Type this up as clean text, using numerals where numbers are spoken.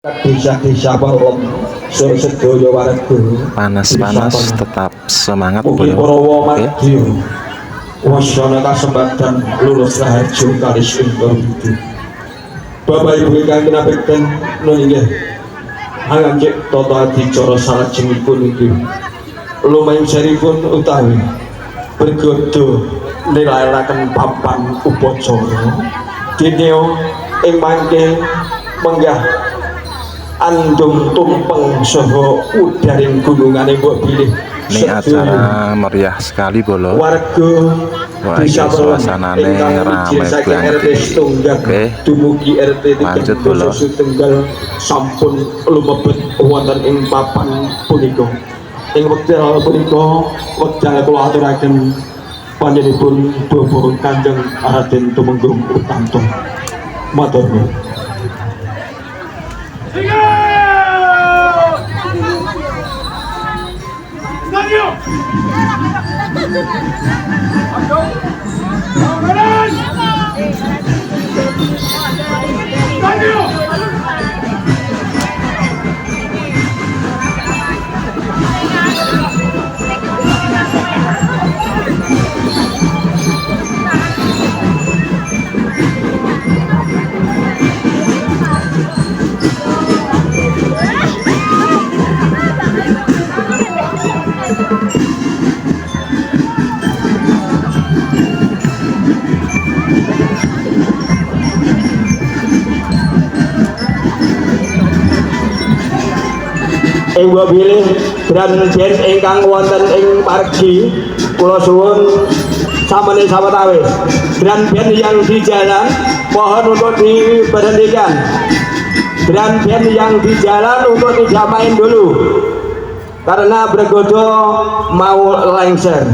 Desa-desa Palem sur sedaya warga panas-panas tetap semangat mugi beliau. para Oke. wadya wasana kasempatan lulus raharjo kali singkong itu Bapak Ibu ingkang kinabekten nun inggih hangan cek tata adicara salajengipun iki lumayan seripun utawi bergodo nilailaken papan upacara dineo ing mangke menggah andung tumpeng saha udaring gunungane mbok bilih Ini acara meriah sekali bolo. warga Wah, desa ini suasanane rame banget ini. Oke, dumugi RT lanjut, Bolo. tunggal sampun lumebet wonten ing papan punika ing wekdal punika wekdal kula aturaken panjenenganipun Bapak Kanjeng Raden Tumenggung Utanto matur nuwun. Ing bilih Grand Jens ingkang wonten ing pargi kula suwun samene sawetawis Grand Band yang di jalan mohon untuk diberhentikan. Grand Band yang di jalan untuk tidak main dulu karena bergodo mau lengser.